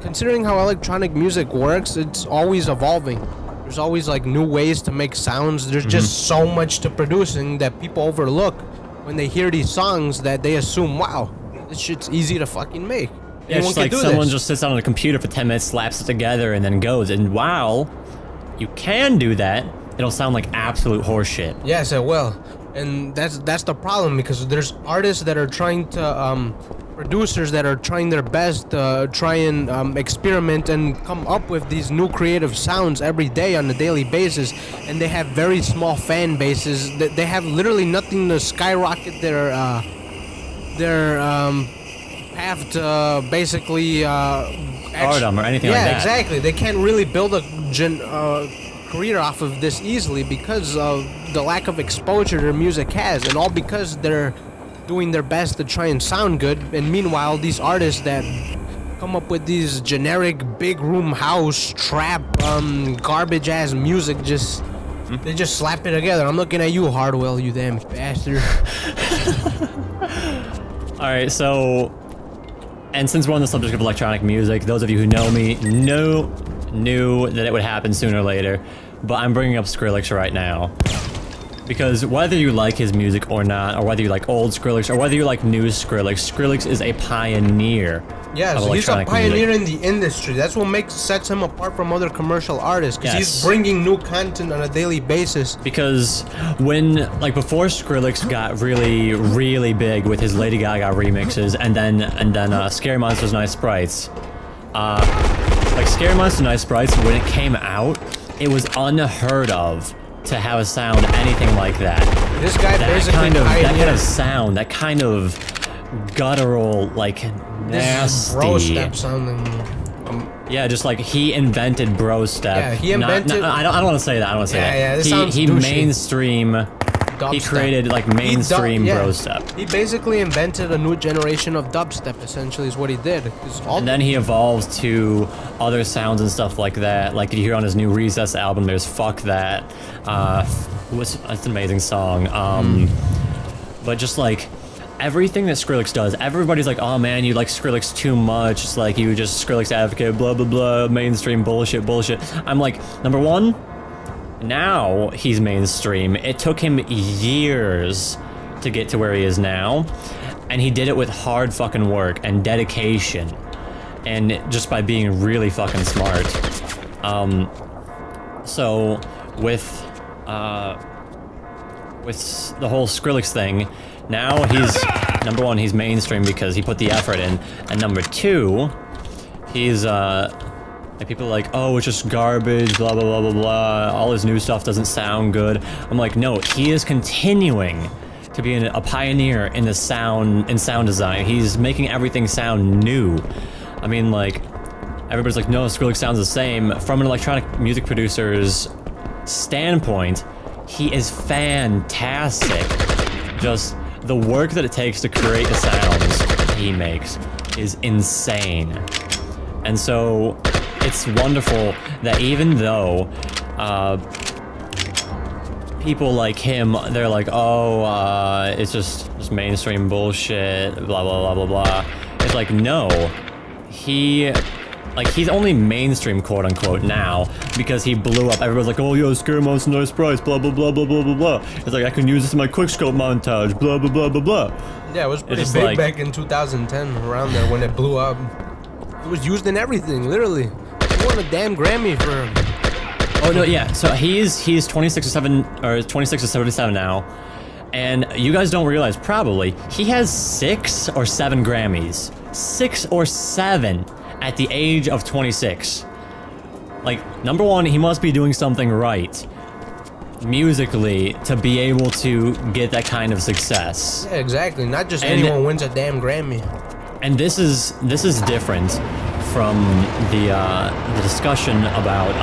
considering how electronic music works, it's always evolving. There's always like new ways to make sounds. There's just so much to producing that people overlook when they hear these songs, that they assume, wow, this shit's easy to fucking make. Yeah, it's just like someone just sits down on a computer for 10 minutes, slaps it together, and then goes. And while you can do that, it'll sound like absolute horseshit. Yes, it will. And that's the problem, because there's artists that are trying to, producers that are trying their best to try and experiment and come up with these new creative sounds every day on a daily basis, and they have very small fan bases. They have literally nothing to skyrocket their path to basically stardom or anything like that. Yeah, exactly. They can't really build a career off of this easily because of the lack of exposure their music has, and all because they're doing their best to try and sound good. And meanwhile, these artists that come up with these generic big room house trap garbage ass music, they just slap it together. I'm looking at you, Hardwell, you damn bastard. Alright, so, and since we're on the subject of electronic music, those of you who know me knew that it would happen sooner or later, but I'm bringing up Skrillex right now. Because whether you like his music or not, or whether you like old Skrillex, or whether you like new Skrillex, Skrillex is a pioneer. Yeah, so he's a pioneer in the industry. That's what sets him apart from other commercial artists, because he's bringing new content on a daily basis. Because before Skrillex got really, really big with his Lady Gaga remixes, and then Scary Monsters, Nice Sprites. Scary Monsters, Nice Sprites, when it came out, it was unheard of to have a sound anything like that. This guy basically that kind of sound, that kind of guttural, like, nasty. Bro step sounding. Yeah, just like he invented bro step. Yeah, he invented. I don't want to say that. I don't want to say that. Yeah, this sounds he douchey. Mainstream. He created like mainstream bro step. He basically invented a new generation of dubstep. Essentially, is what he did. And then he evolved to other sounds and stuff like that. Like you hear on his new Recess album, there's "Fuck That." That's an amazing song. But just like everything that Skrillex does, everybody's like, "Oh man, you like Skrillex too much. It's like you just Skrillex advocate, blah blah blah, mainstream bullshit." I'm like, number one. Now he's mainstream. It took him years to get to where he is now, and he did it with hard fucking work and dedication, and just by being really fucking smart. So with the whole Skrillex thing, now he's number one, he's mainstream because he put the effort in, and number two, he's like people are like, oh, it's just garbage, blah, blah, blah, blah, blah. All his new stuff doesn't sound good. I'm like, no, he is continuing to be a pioneer in the sound design. He's making everything sound new. I mean, like, everybody's like, no, Skrillex sounds the same. From an electronic music producer's standpoint, he is fantastic. Just the work that it takes to create the sounds he makes is insane. And so it's wonderful that even though people like him, they're like, oh, it's just mainstream bullshit, blah, blah, blah, blah, blah. It's like, no, he's only mainstream, quote unquote, now because he blew up. Everybody's like, oh, yo, Scary Monsters, Nice Price, blah, blah, blah, blah, blah, blah, blah. It's like, I can use this in my quickscope montage, blah, blah, blah, blah, blah. Yeah, it was pretty big back in 2010, around there, when it blew up. It was used in everything, literally. He won a damn Grammy for... Oh, no, yeah, so he's 26 or 77 now, and you guys don't realize, probably, he has 6 or 7 Grammys. 6 or 7 at the age of 26. Like, number one, he must be doing something right musically to be able to get that kind of success. Yeah, exactly. Not just anyone wins a damn Grammy. And this is different from the discussion about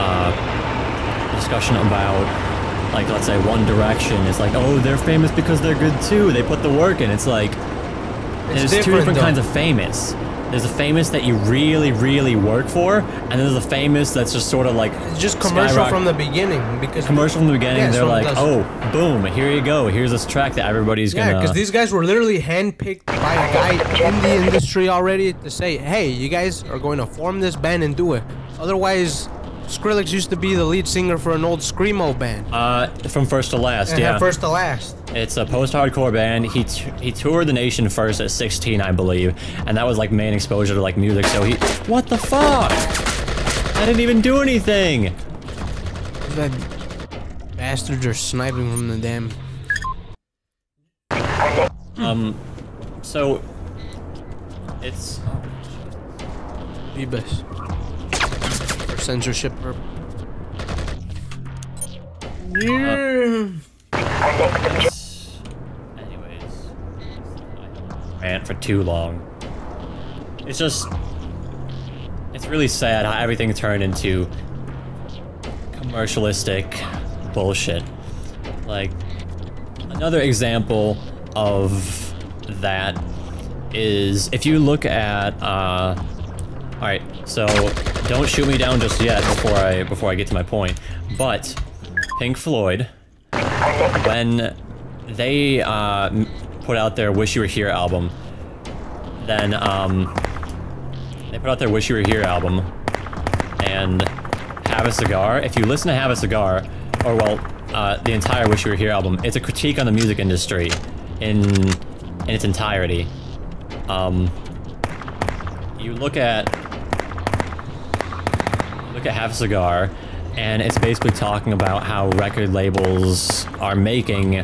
like, let's say One Direction. It's like, oh, they're famous because they're good too. They put the work in. It's like, There's two different kinds of famous. There's a famous that you really, really work for, and then there's a famous that's just sort of like it's just commercial from the beginning. Because commercial from the beginning, they're like, oh, boom, here you go. Here's this track that everybody's gonna. Yeah, because these guys were literally handpicked by a guy in the industry already to say, hey, you guys are going to form this band and do it. Otherwise, Skrillex used to be the lead singer for an old screamo band. From First to Last, yeah. First to Last. It's a post-hardcore band. He toured the nation first at 16, I believe, and that was like main exposure to like music. So he, what the fuck? I didn't even do anything. That bastards are sniping from the damn. So it's Boobs. For censorship purpose. Yeah. Anyways, I rant for too long. It's just, it's really sad how everything turned into commercialistic bullshit. Like, another example of that is if you look at, alright, so don't shoot me down just yet before I get to my point, but Pink Floyd, when they put out their Wish You Were Here album, then they put out their Wish You Were Here album, and Have a Cigar. If you listen to Have a Cigar, or well, the entire Wish You Were Here album, it's a critique on the music industry in its entirety. You look at Have a Cigar, and it's basically talking about how record labels are making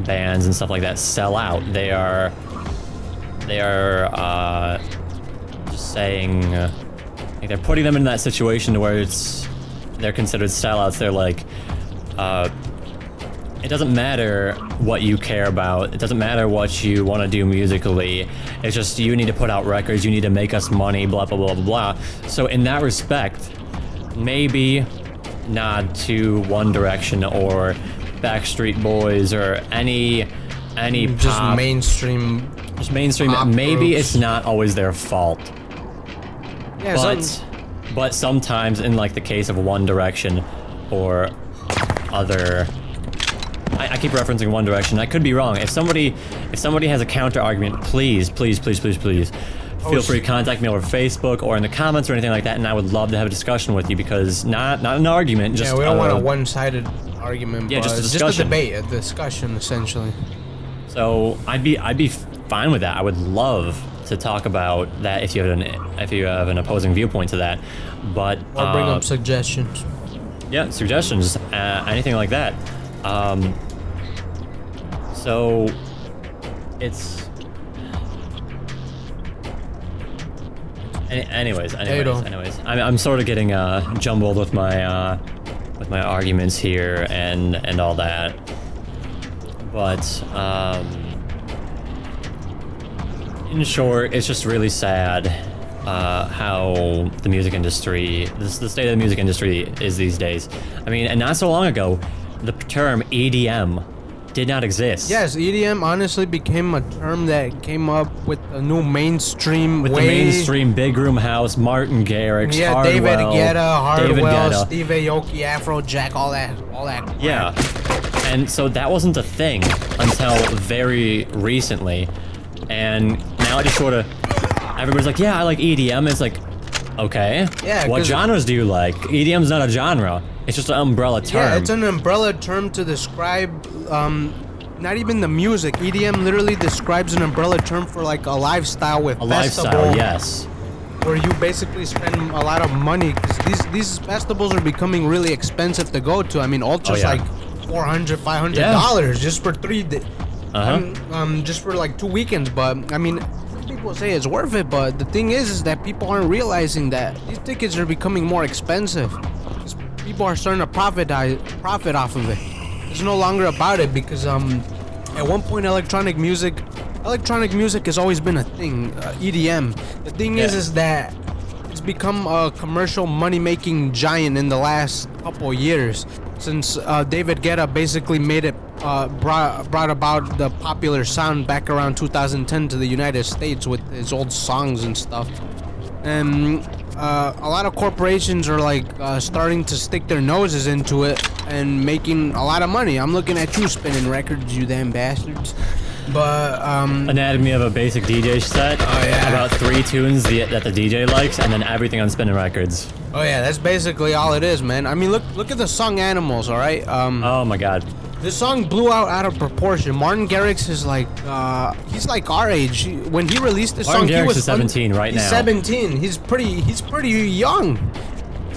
bands and stuff like that sell out. They are just saying, like they're putting them in that situation to where they're considered sellouts. They're like, it doesn't matter what you care about. It doesn't matter what you want to do musically. It's just you need to put out records. You need to make us money, blah, blah, blah, blah, blah. So in that respect, maybe nod to One Direction or Backstreet Boys or any just pop, mainstream. Just mainstream. Maybe groups. It's not always their fault. Yeah, but sometimes in like the case of One Direction or other. I keep referencing One Direction. I could be wrong. If somebody has a counter argument, please feel free to contact me over Facebook or in the comments or anything like that, and I would love to have a discussion with you, because not an argument, just we don't want a one-sided argument. Yeah, but just a discussion. Just a debate, a discussion essentially. So I'd be fine with that. I would love to talk about that if you have an opposing viewpoint to that, but or bring up suggestions. Yeah, suggestions, anything like that. So it's anyways. I'm sort of getting jumbled with my arguments here and all that. But in short, it's just really sad how the music industry, the state of the music industry is these days. I mean, and not so long ago, the term EDM did not exist. Yes, EDM honestly became a term that came up with a new mainstream with the mainstream Big Room House, Martin Garrix, yeah, Hardwell, David Guetta, Steve Aoki, Afrojack, all that. Crap. Yeah, and so that wasn't a thing until very recently, and now it just sort of everybody's like, yeah, I like EDM. It's like, okay, yeah, what genres do you like? EDM's not a genre. It's just an umbrella term. Yeah, it's an umbrella term to describe, not even the music. EDM literally describes an umbrella term for like a lifestyle with a lifestyle, yes. Where you basically spend a lot of money, because these festivals are becoming really expensive to go to. I mean, Ultra's like $400, $500 just for 3 days. Just for like 2 weekends. But I mean, people say it's worth it, but the thing is that people aren't realizing that these tickets are becoming more expensive. People are starting to profit off of it. It's no longer about it, because at one point electronic music has always been a thing. EDM. The thing is that it's become a commercial money-making giant in the last couple of years. since David Guetta basically made it, brought about the popular sound back around 2010 to the United States with his old songs and stuff. And a lot of corporations are like starting to stick their noses into it and making a lot of money. I'm looking at you, Spinning Records, you damn bastards. But Anatomy of a Basic DJ set. Oh yeah. About 3 tunes that the DJ likes, and then everything on Spinning Records. Oh yeah, that's basically all it is, man. I mean, look at the song Animals, all right? Oh my God. This song blew out of proportion. Martin Garrix is like, he's like our age. When he released this song, Martin Garrix he was is 17 right now. He's 17. He's pretty young.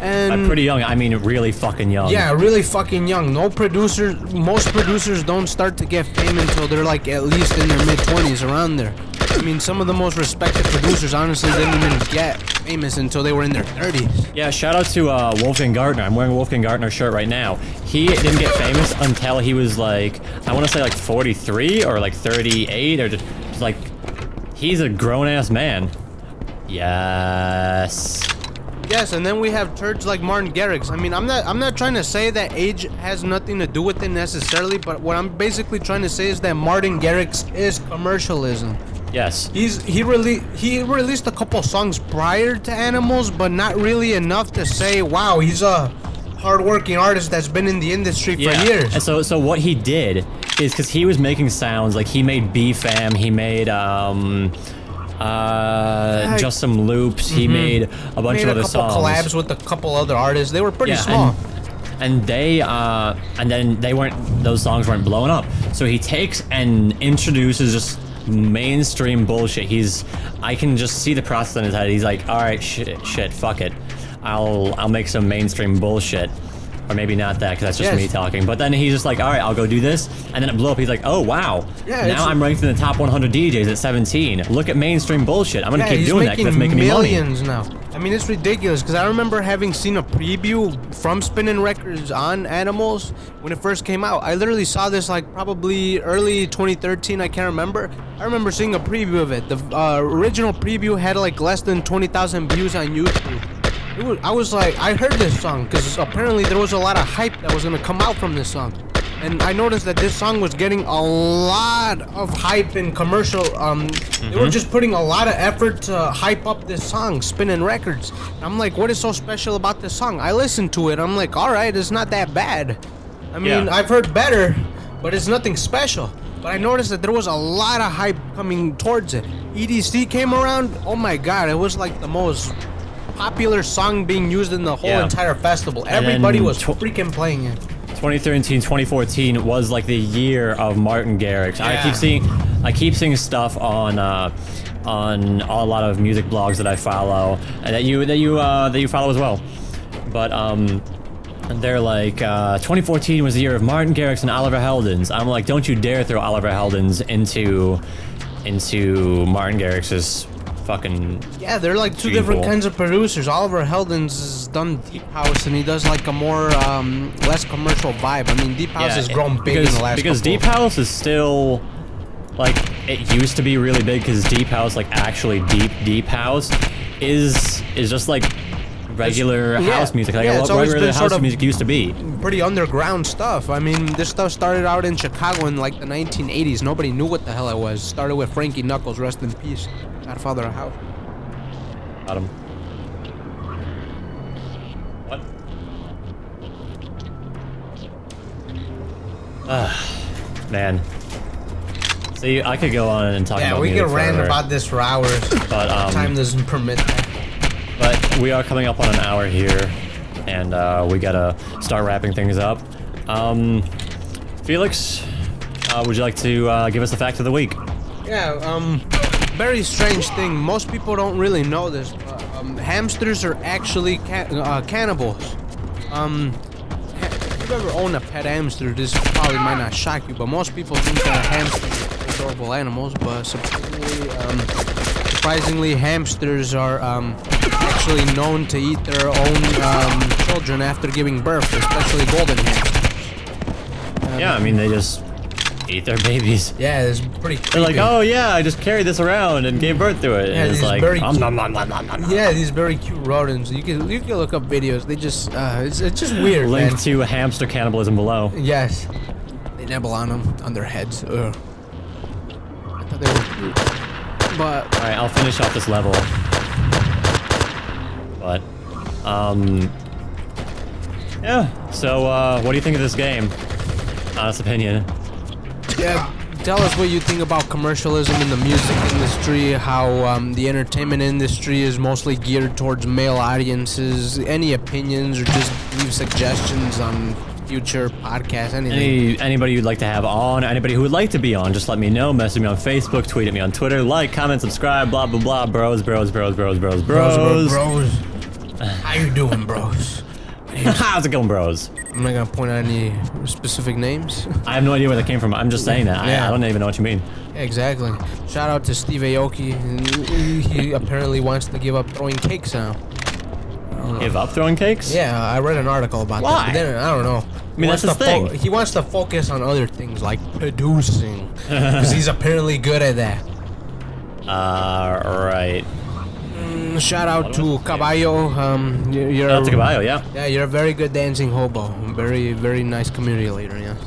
And By pretty young, I mean really fucking young. yeah, really fucking young. Most producers don't start to get fame until they're like at least in their mid-20s, around there. I mean, some of the most respected producers honestly didn't even get famous until they were in their 30s. Yeah, shout out to Wolfgang Gartner. I'm wearing a Wolfgang Gartner shirt right now. He didn't get famous until he was like, I want to say like 43 or like 38 or just like, he's a grown-ass man. Yes. Yes, and then we have turds like Martin Garrix. I mean, I'm not trying to say that age has nothing to do with it necessarily, but what I'm basically trying to say is that Martin Garrix is commercialism. Yes. He released a couple songs prior to Animals, but not really enough to say, wow, he's a hardworking artist that's been in the industry for years. And so what he did is because he was making sounds like he made B-Fam, he made just some loops. He made a bunch of other songs. Collabs with a couple other artists. They were pretty small. And then those songs weren't blowing up. So he takes and introduces just mainstream bullshit. I can just see the process in his head. He's like, all right, shit, fuck it. I'll make some mainstream bullshit. Or maybe not that, because that's just me talking. But then he's just like, all right, I'll go do this. And then it blew up. He's like, oh, wow. Yeah, now I'm ranked in the top 100 DJs at 17. Look at mainstream bullshit. I'm going to keep doing that because it's making me money. Millions now. I mean, it's ridiculous, because I remember having seen a preview from Spinning Records on Animals when it first came out. I literally saw this like probably early 2013. I can't remember. I remember seeing a preview of it. The original preview had like less than 20,000 views on YouTube. I was like, I heard this song because apparently there was a lot of hype that was gonna come out from this song, and I noticed that this song was getting a lot of hype in commercial. They were just putting a lot of effort to hype up this song, Spinning Records. And I'm like, what is so special about this song? I listened to it. I'm like, all right, it's not that bad. I mean, I've heard better, but it's nothing special. But I noticed that there was a lot of hype coming towards it. EDC came around. Oh my God, it was like the most popular song being used in the whole entire festival. Everybody was freaking playing it. 2013, 2014 was like the year of Martin Garrix. Yeah. I keep seeing stuff on a lot of music blogs that I follow and that you follow as well. But they're like 2014 was the year of Martin Garrix and Oliver Heldens. I'm like, don't you dare throw Oliver Heldens into Martin Garrix's fucking they're like two different kinds of producers. Oliver Heldens has done deep house, and he does like a more less commercial vibe. I mean, deep house has grown big in the last because deep house is still like it used to be really big, because deep house, like actually deep house is just like regular house music, like what regular house music used to be. Pretty underground stuff. I mean, this stuff started out in Chicago in like the 1980s. Nobody knew what the hell it was. Started with Frankie Knuckles, rest in peace. Godfather of House. Got him. What? Man. See, I could go on and talk about music we could rant about this for hours, but time doesn't permit that. But we are coming up on an hour here, and we gotta start wrapping things up. Felix, would you like to give us the fact of the week? Yeah, very strange thing. Most people don't really know this, but hamsters are actually cannibals. If you've ever owned a pet hamster, this probably might not shock you, but most people think that hamsters are adorable animals, but surprisingly, hamsters are actually known to eat their own children after giving birth, especially golden hamsters. Yeah, I mean, they just eat their babies. Yeah, it's pretty creepy. They're like, oh yeah, I just carried this around and gave birth to it. Yeah, and it's like, yeah, these very cute rodents. You can look up videos. They just it's just weird. Link man. to hamster cannibalism below. Yes, they nibble on them on their heads. Ugh. I thought they were cute, but all right, I'll finish off this level. But yeah. So what do you think of this game? Honest opinion. Yeah, tell us what you think about commercialism in the music industry, how the entertainment industry is mostly geared towards male audiences. Any opinions or just leave suggestions on future podcasts, anything. Anybody you'd like to have on, anybody who would like to be on, just let me know. Message me on Facebook, tweet at me on Twitter, like, comment, subscribe, blah, blah, blah. Bros. How you doing, bros? How's it going, bros? I'm not gonna point out any specific names. I have no idea where that came from. I'm just saying that. Yeah. I don't even know what you mean. Yeah, exactly. Shout out to Steve Aoki. He apparently wants to give up throwing cakes now. Give up throwing cakes? Yeah, I read an article about Why? that. But then, I don't know. I mean, that's his thing. He wants to focus on other things like producing, because he's apparently good at that. Right. Shout out to Caballo. You're Shout out to Caballo, yeah. Yeah, you're a very good dancing hobo. Very, very nice community leader. Yes.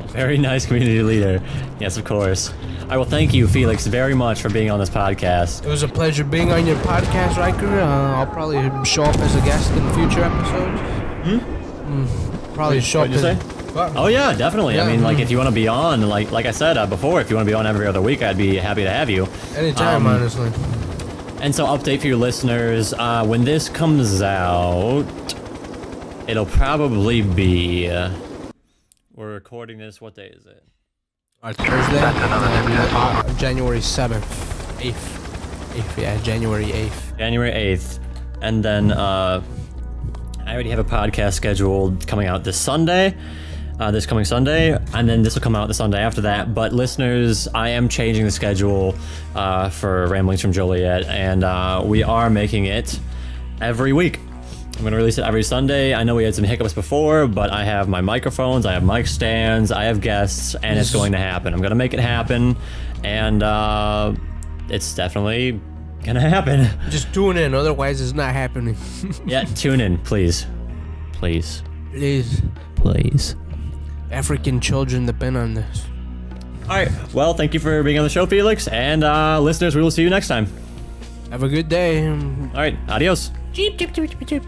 Very nice community leader. Yes, of course. I will thank you, Felix, very much for being on this podcast. It was a pleasure being on your podcast, Riker. I'll probably show up as a guest in future episodes. Probably show up. What'd you say? Oh yeah, definitely. Yeah, I mean, like if you want to be on, like I said before, if you want to be on every other week, I'd be happy to have you. Anytime, honestly. And so, update for your listeners: when this comes out, it'll probably be. We're recording this. What day is it? Thursday, January 7th, 8th. Yeah, January 8th. January 8th, and then I already have a podcast scheduled coming out this Sunday. This coming Sunday, and then this will come out the Sunday after that. But listeners, I am changing the schedule for Ramblings from Joliet, and we are making it every week. I'm going to release it every Sunday. I know we had some hiccups before, but I have my microphones, I have mic stands, I have guests, and it's going to happen. I'm going to make it happen, and it's definitely going to happen. Just tune in, otherwise it's not happening. Yeah, tune in, please. Please. Please. Please. African children depend on this. Alright, well, thank you for being on the show, Felix, and listeners, we will see you next time. Have a good day. Alright, adios. Cheep, cheep, cheep, cheep, cheep.